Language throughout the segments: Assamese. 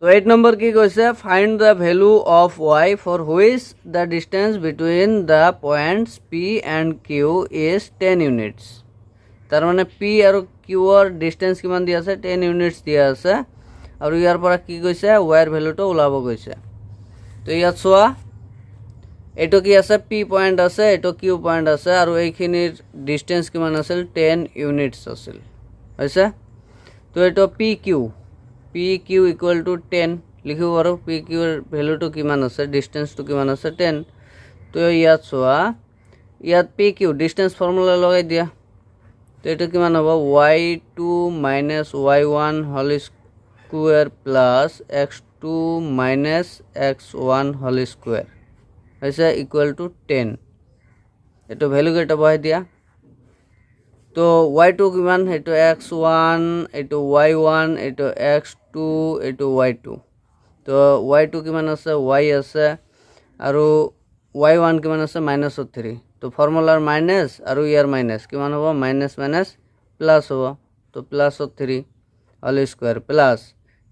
তো 8 নম্বৰ কি কৈছে, find the value of y for which the distance between the points p and q is 10 units. তাৰমানে p আৰু qৰ ডিষ্টেঞ্চ কিমান দিয়া আছে, 10 ইউনিটছ দিয়া আছে, আৰু ইয়াৰ পৰা কি কৈছে, yৰ ভেলুটো ওলাব কৈছে। তো ইয়াত চোৱা, এইটো কি আছে, p পইণ্ট আছে, এইটো q পইণ্ট আছে, আৰু এইখিনিৰ ডিষ্টেঞ্চ কিমান আছিল, 10 ইউনিটছ আছিল, হৈছে। তো এইটো পি কিউ ইকুৱেল টু 10 লিখিব পাৰোঁ। পি কিউৰ ভেলুটো কিমান আছে, ডিষ্টেঞ্চটো কিমান আছে, 10। তো ইয়াত চোৱা, ইয়াত পি কিউ ডিষ্টেঞ্চ ফৰ্মুলা লগাই দিয়া। তো এইটো কিমান হ'ব, y2 minus y1 whole square plus x2 minus x1 whole square হৈছে ইকুৱেল টু 10। এইটো ভেলু কেইটা বহাই দিয়া। তো y2 কিমান, এইটো x1, এইটো y1, এইটো x2, এইটো y2। তো y2 কিমান আছে, y আছে, আৰু y1 কিমান আছে, -3। তো ফৰ্মুলাৰ মাইনাছ আৰু ইয়াৰ মাইনাছ কিমান হ'ব, মাইনাছ মাইনাছ প্লাছ হ'ব। তো +3 হোল স্কুৱেৰ প্লাছ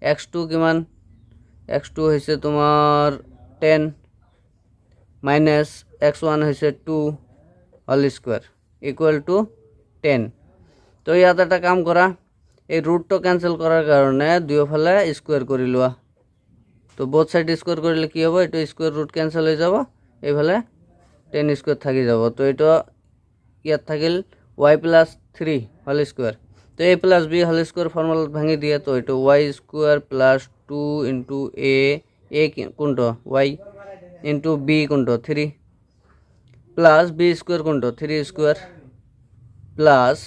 x2 কিমান, x2 হৈছে তোমাৰ 10 মাইনাছ x1 হৈছে 2 হোল স্কুৱেৰ ইকুৱেল টু 10। তো ইয়াত এটা কাম কৰা, এই ৰুটটো কেঞ্চেল কৰাৰ কাৰণে দুয়োফালে স্কুৱেৰ কৰি লোৱা। তো বোথ সাইড স্কুৱেৰ কৰিলে কি হ'ব, এইটো স্কুৱেৰ ৰুট কেঞ্চেল হৈ যাব, এইফালে 10 স্কুৱেৰ থাকি যাব। তো এইটো ইয়াত থাকিল y+3 হোল স্কুৱেৰ। তো a + b হোল স্কুৱেৰ ফৰ্মুলাত ভাঙি দিয়ে। তো এইটো y square plus 2 into a কোনটো y ইনটু b কোনটো 3 প্লাছ b স্কুৱেৰ কোনটো 3 স্কুৱেৰ প্লাছ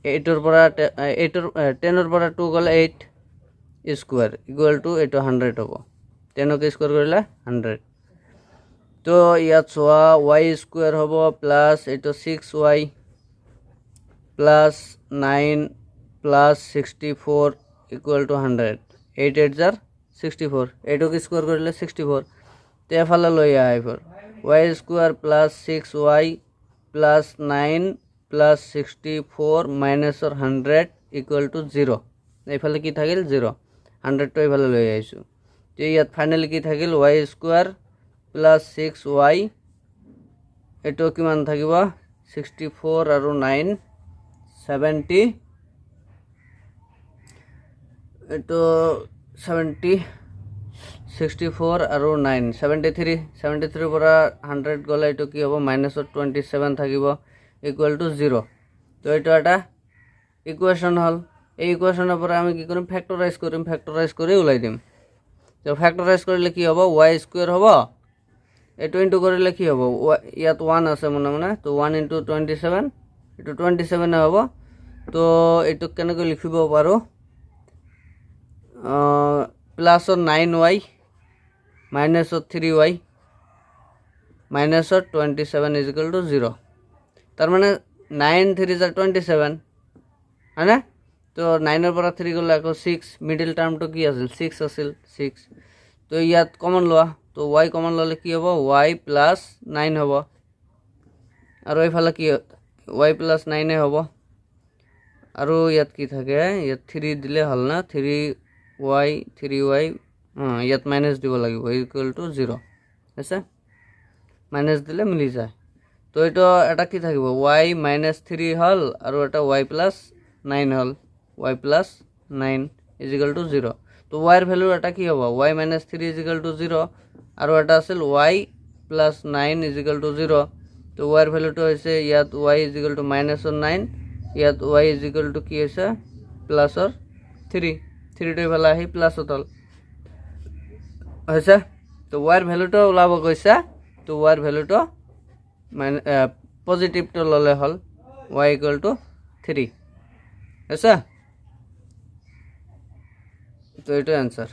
8ৰ পৰা 10ৰ পৰা 2 গ'লে 8 স্কুৱেৰ ইকুৱেল টু এইটো 100 হ'ব। 10ক স্কুৱেৰ কৰিলে 100। তো ইয়াত চোৱা, y স্কুৱেৰ হ'ব প্লাছ এইটো 6y plus 9 plus 64 equal to 100। 8 8 জাৰ 64, এইটোক স্কুৱেৰ কৰিলে 64। তো এফালে লৈ আহা এইবোৰ, y square plus 6y plus 9 plus 64 মাইনাছৰ 100 equal to 0। এইফালে কি থাকিল, 0। 100টো এইফালে লৈ আহিছোঁ। তো ইয়াত ফাইনেলি কি থাকিল, y স্কুৱেৰ প্লাছ 6y, এইটো কিমান থাকিব, 64 আৰু 9 70, এইটো 70, 64 আৰু 9 73। 73ৰ পৰা 100 গ'লে এইটো কি হ'ব, মাইনাছত 27 থাকিব ইকুৱেল টু 0। তো এইটো এটা ইকুৱেশ্যন হ'ল। এই ইকুৱেশ্যনৰ পৰা আমি কি কৰিম, ফেক্টৰাইজ কৰিম, ফেক্টৰাইজ কৰি ওলাই দিম। তো ফেক্টৰাইজ কৰিলে কি হ'ব, y স্কুৱেৰ হ'ব, এইটো ইনটু কৰিলে কি হ'ব, ইয়াত 1 আছে মনে মনে, তো 1 ইনটু 27, এইটো 27 হ'ব। তো এইটোক কেনেকৈ লিখিব পাৰোঁ, প্লাছৰ 9y মাইনাছৰ 3y মাইনাছৰ 27 is equal to 0। তাৰমানে 9 3 জাৰ 27, হয়নে? তো 9ৰ পৰা 3 গ'লে আকৌ 6, মিডিল টাৰ্মটো কি আছিল, 6 আছিল, 6। তো ইয়াত কমন লোৱা, তো y কমন ল'লে কি হ'ব, y প্লাছ 9 হ'ব, আৰু এইফালে কি y প্লাছ 9 হ'ব, আৰু ইয়াত কি থাকে, ইয়াত 3 দিলে হ'ল না, 3y ইয়াত মাইনাছ দিব লাগিব ইকুৱেল টু 0, হৈছে। মাইনাছ দিলে মিলি যায়। তো এইটো এটা কি থাকিব, y -3 হ'ল, আৰু এটা y প্লাছ 9 হ'ল, y plus 9 is equal to 0। তো yৰ ভেলু এটা কি হ'ব, y -3 ইজ ইকুৱেল টু 0, আৰু এটা আছিল y plus 9 is equal to 0। তো yৰ ভেলুটো হৈছে, ইয়াত y ইজ ইকুৱেল টু -9, ইয়াত y ইজ ইকুৱেল টু কি হৈছে, প্লাছৰ 3, 3টো এইফালে আহি প্লাছত হ'ল, হৈছে। তো yৰ ভেলুটো ওলাব গৈছে। তো yৰ ভেলুটো পজিটিভটো ল'লে হ'ল, y ইকুৱেল টু 3, হৈছে। তো এইটো এনচাৰ।